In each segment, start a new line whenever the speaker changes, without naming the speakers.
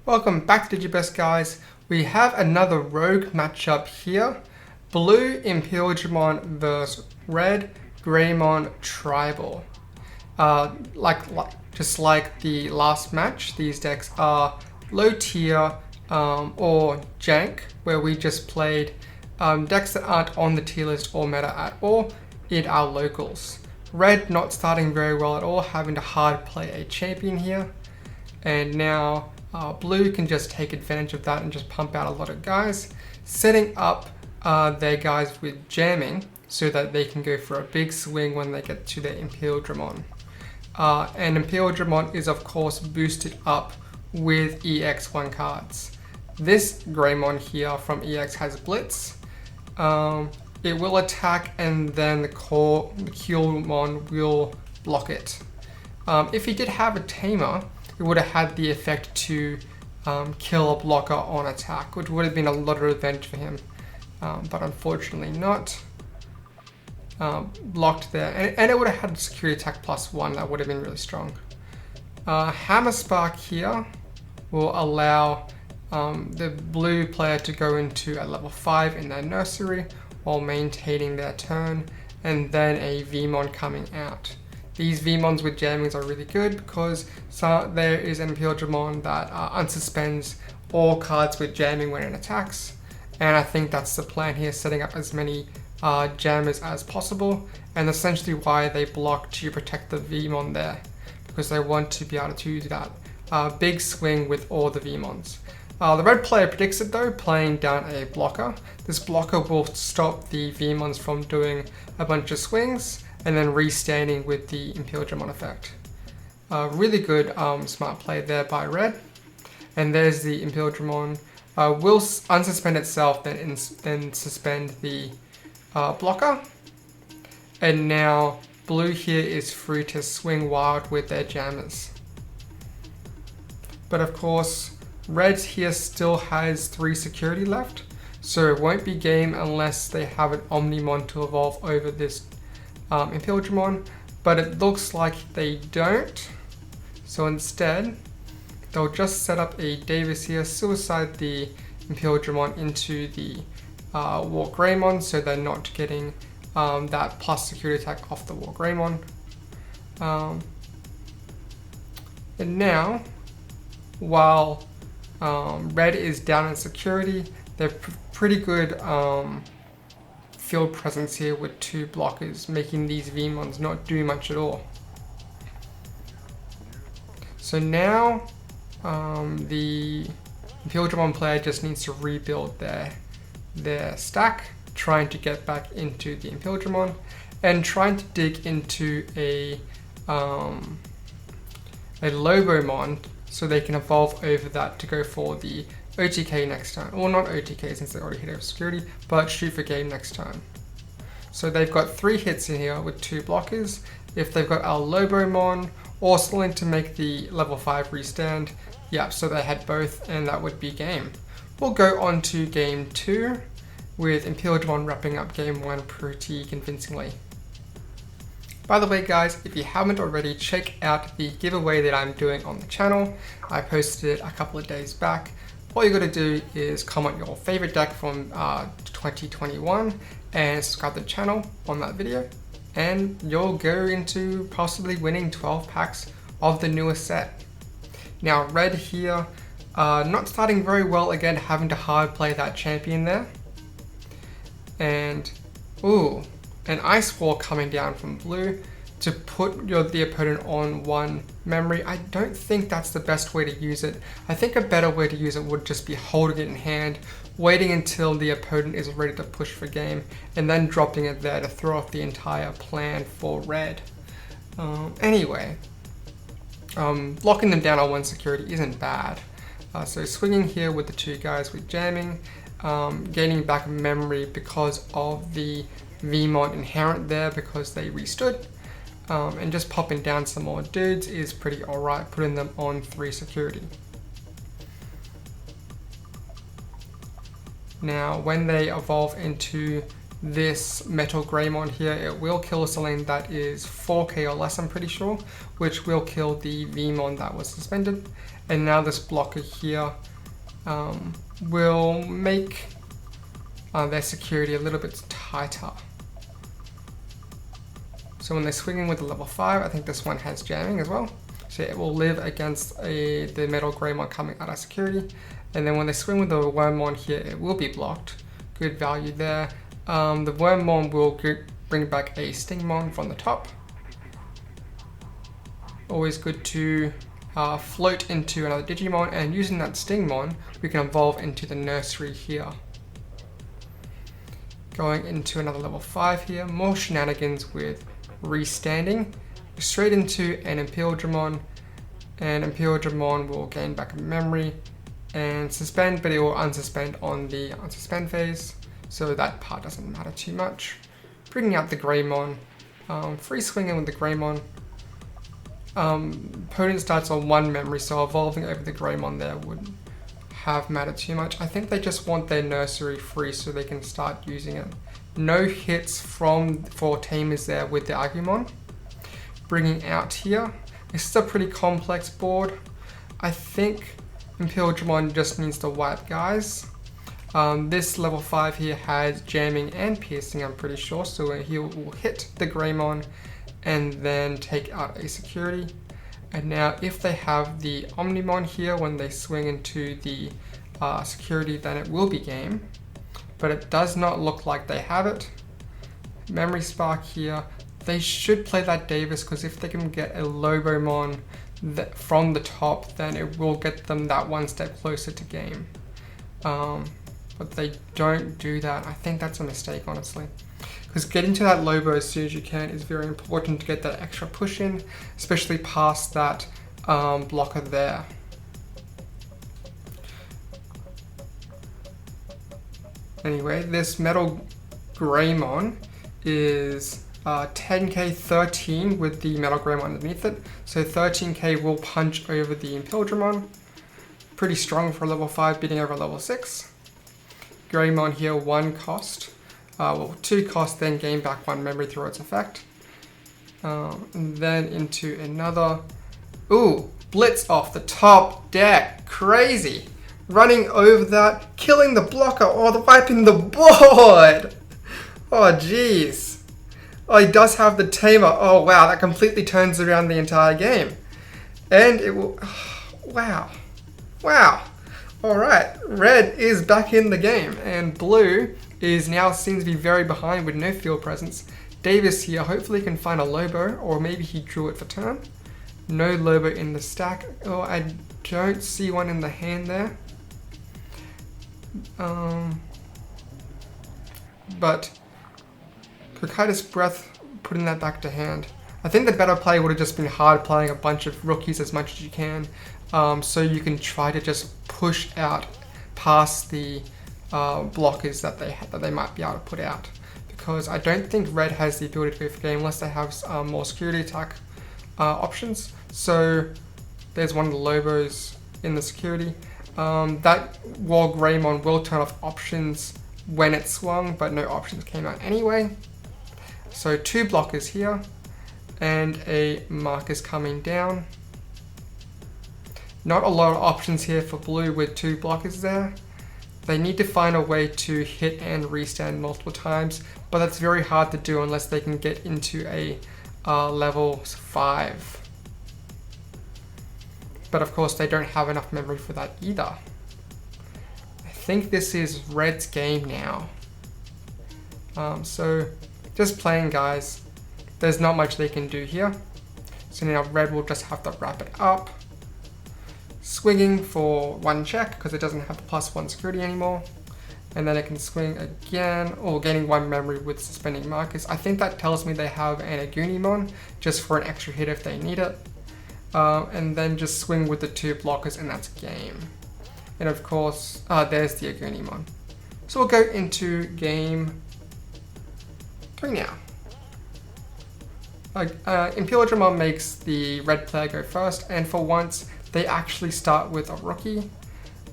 Welcome back to DigiBest, guys. We have another rogue matchup here. Blue Imperialdramon versus Red Greymon Tribal. Just like the last match, these decks are low tier or jank, where we just played decks that aren't on the tier list or meta at all in our locals. Red not starting very well at all, having to hard play a champion here. And now Blue can just take advantage of that and just pump out a lot of guys, setting up their guys with jamming so that they can go for a big swing when they get to their Imperialdramon. And Imperialdramon is of course boosted up with EX1 cards. This Greymon here from EX has Blitz. It will attack and then the Qmon will block it. If he did have a Tamer, it would have had the effect to kill a blocker on attack, which would have been a lot of advantage for him, but unfortunately not. Blocked there, and it would have had security attack +1, that would have been really strong. Hammer Spark here will allow the blue player to go into a level 5 in their nursery while maintaining their turn, and then a Vmon coming out. These Vmons with jammings are really good because there is an Imperialdramon that unsuspends all cards with jamming when it attacks. And I think that's the plan here, setting up as many jammers as possible, and essentially why they block to protect the Vmon there, because they want to be able to do that big swing with all the Vmons. The red player predicts it though, playing down a blocker. This blocker will stop the Vmons from doing a bunch of swings and then restanding with the Imperialdramon effect. Really good smart play there by red. And there's the Imperialdramon. Will unsuspend itself, then suspend the blocker. And now blue here is free to swing wild with their jammers. But of course, red here still has 3 security left, so it won't be game unless they have an Omnimon to evolve over this Imperialdramon, but it looks like they don't. So instead, they'll just set up a Davis here, suicide the Imperialdramon into the WarGreymon, so they're not getting that plus security attack off the WarGreymon. And now, while red is down in security, they're pretty good field presence here with 2 blockers, making these Vmons not do much at all. So now the Imperialdramon player just needs to rebuild their stack, trying to get back into the Imperialdramon and trying to dig into a Lobomon so they can evolve over that to go for the OTK next turn. Well, not OTK since they already hit over security, but shoot for game next turn. So they've got 3 hits in here with 2 blockers. If they've got our Lobomon or something to make the level 5 restand, yeah, so they had both and that would be game. We'll go on to game 2 with Imperialdramon wrapping up game 1 pretty convincingly. By the way guys, if you haven't already, check out the giveaway that I'm doing on the channel. I posted it a couple of days back. All you gotta do is comment your favorite deck from 2021 and subscribe to the channel on that video, and you'll go into possibly winning 12 packs of the newest set. Now red here, not starting very well again, having to hard play that champion there. And ooh, an Ice Wall coming down from blue to put the opponent on 1 memory. I don't think that's the best way to use it. I think a better way to use it would just be holding it in hand, waiting until the opponent is ready to push for game, and then dropping it there to throw off the entire plan for red. Anyway, locking them down on 1 security isn't bad. So swinging here with the 2 guys with jamming, gaining back memory because of the Vmon inherent there because they restood, and just popping down some more dudes is pretty alright, putting them on 3 security. Now when they evolve into this Metal Greymon here, it will kill something that is 4k or less, I'm pretty sure, which will kill the Vmon that was suspended. And now this blocker here will make their security a little bit tighter. So when they're swinging with the level 5, I think this one has jamming as well. So it will live against the Metal Greymon coming out of security. And then when they swing with the Wormmon here, it will be blocked. Good value there. The Wormmon will bring back a Stingmon from the top. Always good to float into another Digimon, and using that Stingmon, we can evolve into the nursery here. Going into another level 5 here, more shenanigans with restanding. Straight into an Imperialdramon, and Imperialdramon will gain back a memory and suspend, but it will unsuspend on the unsuspend phase, so that part doesn't matter too much. Bringing out the Greymon, free swinging with the Greymon. Opponent starts on 1 memory, so evolving over the Greymon there wouldn't have mattered too much. I think they just want their nursery free so they can start using it. No hits for Tamers there with the Agumon. Bringing out here. This is a pretty complex board. I think Imperialdramon just needs to wipe guys. This level 5 here has jamming and piercing, I'm pretty sure, so he will hit the Greymon and then take out a security. And now if they have the Omnimon here when they swing into the security, then it will be game. But it does not look like they have it. Memory Spark here. They should play that Davis, because if they can get a Lobomon from the top, then it will get them that 1 step closer to game. But they don't do that. I think that's a mistake, honestly. Because getting to that Lobo as soon as you can is very important to get that extra push in, especially past that blocker there. Anyway, this Metal Greymon is 10k 13 with the Metal Greymon underneath it. So 13k will punch over the Imperialdramon. Pretty strong for level 5, beating over level 6. Greymon here, 1 cost. Well, 2 cost, then gain back 1 memory through its effect. And then into another. Ooh, Blitz off the top deck. Crazy. Running over that, killing the blocker, or wiping the board. Oh, jeez. Oh, he does have the Tamer. Oh, wow, that completely turns around the entire game. And it will. Wow. Wow. Alright, red is back in the game, and blue is now seems to be very behind with no field presence. Davis here hopefully can find a Lobo, or maybe he drew it for turn. No Lobo in the stack. Oh, I don't see one in the hand there. But Cocytus Breath, putting that back to hand. I think the better play would have just been hard playing a bunch of rookies as much as you can. So you can try to just push out past the blockers that they might be able to put out, because I don't think red has the ability to go for game unless they have more security attack options. So there's one of the Lobos in the security. That WarGreymon will turn off options when it swung, but no options came out anyway. So 2 blockers here and a Marcus coming down. Not a lot of options here for blue with 2 blockers there. They need to find a way to hit and restand multiple times, but that's very hard to do unless they can get into a level 5. But of course they don't have enough memory for that either. I think this is red's game now. So just playing, guys. There's not much they can do here. So now red will just have to wrap it up. Swinging for 1 check because it doesn't have the +1 security anymore. And then it can swing again, or gaining 1 memory with suspending Marcus. I think that tells me they have an Agunimon just for an extra hit if they need it. And then just swing with the 2 blockers, and that's game. And of course, there's the Agunimon. So we'll go into game 3 now. Imperialdramon makes the red player go first, and for once, they actually start with a rookie.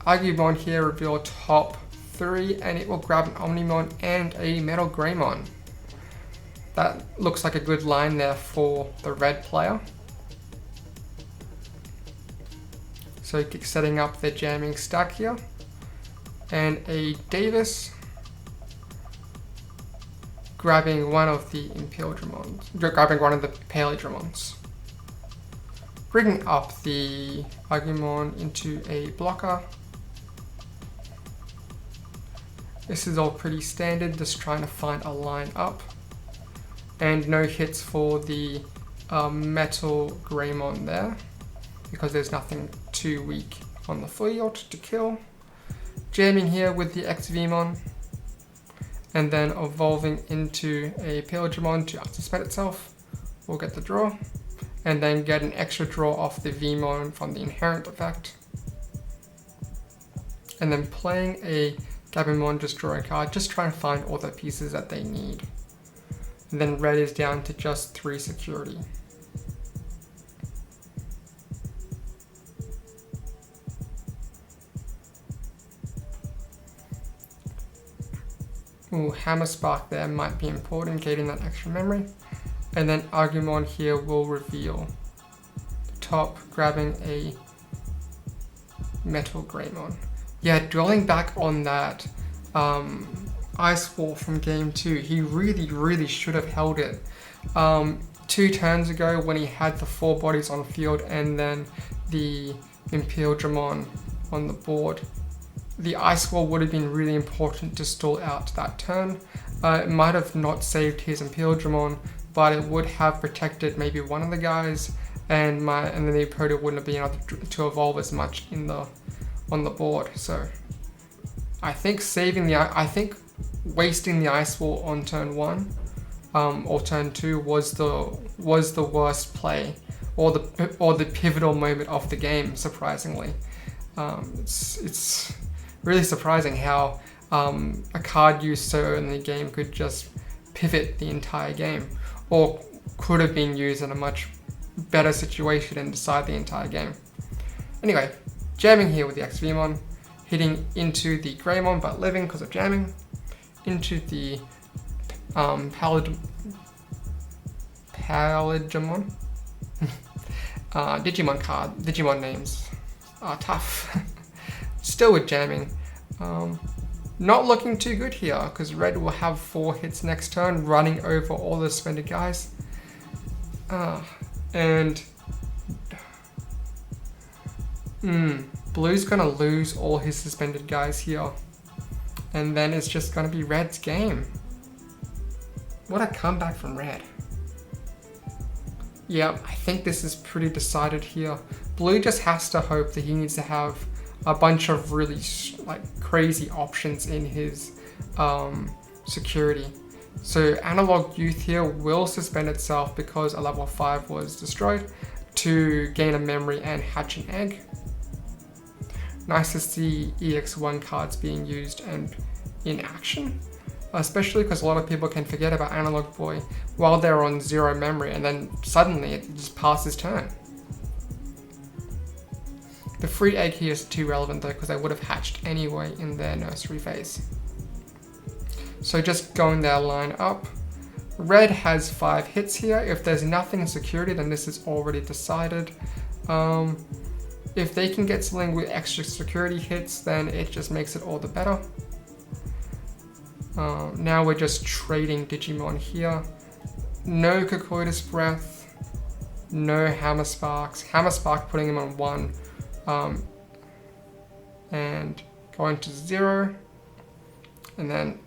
Agumon here reveal top 3, and it will grab an Omnimon and a Metal Greymon. That looks like a good line there for the red player. So setting up their jamming stack here. And a Davis grabbing one of the Imperialdramons. Bringing up the Agumon into a blocker. This is all pretty standard, just trying to find a line up. And no hits for the Metal Greymon there, because there's nothing too weak on the field to kill. Jamming here with the EX1, and then evolving into a Imperialdramon to unsuspend itself. We'll get the draw, and then get an extra draw off the Vmon from the inherent effect. And then playing a Gabumon, just draw a card, just trying to find all the pieces that they need. And then red is down to just 3 security. Ooh, Hammer Spark there might be important, getting that extra memory. And then Agumon here will reveal the top, grabbing a Metal Greymon. Yeah, dwelling back on that Ice Wall from game 2, he really should have held it. 2 turns ago when he had the 4 bodies on field and then the Imperialdramon on the board, the Ice Wall would have been really important to stall out that turn. It might have not saved his Imperialdramon, but it would have protected maybe one of the guys, and then the opponent wouldn't have been able to evolve as much on the board. So I think wasting the Ice Wall on turn 1 or turn 2 was the worst play, or the pivotal moment of the game. Surprisingly, it's really surprising how a card used so early in the game could just pivot the entire game, or could have been used in a much better situation and decide the entire game. Anyway, jamming here with the EX1, hitting into the Greymon but living because of jamming, into the Imperialdramon. Digimon names are tough. Still with jamming. Not looking too good here, because red will have 4 hits next turn, running over all the suspended guys. Blue's gonna lose all his suspended guys here, and then it's just gonna be red's game. What a comeback from red. Yeah, I think this is pretty decided here. Blue just has to hope that he needs to have a bunch of really crazy options in his security. So Analog Youth here will suspend itself because a level 5 was destroyed to gain a memory and hatch an egg. Nice to see EX1 cards being used and in action, especially because a lot of people can forget about Analog Boy while they're on 0 memory, and then suddenly it just passes turn. The free egg here is too relevant though, because they would have hatched anyway in their nursery phase. So just going their line up. Red has 5 hits here. If there's nothing in security, then this is already decided. If they can get something with extra security hits, then it just makes it all the better. Now we're just trading Digimon here. No Cocoidus Breath, no Hammer Sparks. Hammer Spark putting him on 1. And going to 0, and then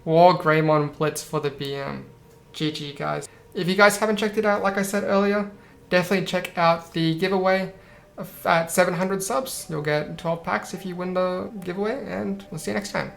WarGreymon Blitz for the BM. GG guys. If you guys haven't checked it out, like I said earlier, definitely check out the giveaway at 700 subs. You'll get 12 packs if you win the giveaway, and we'll see you next time.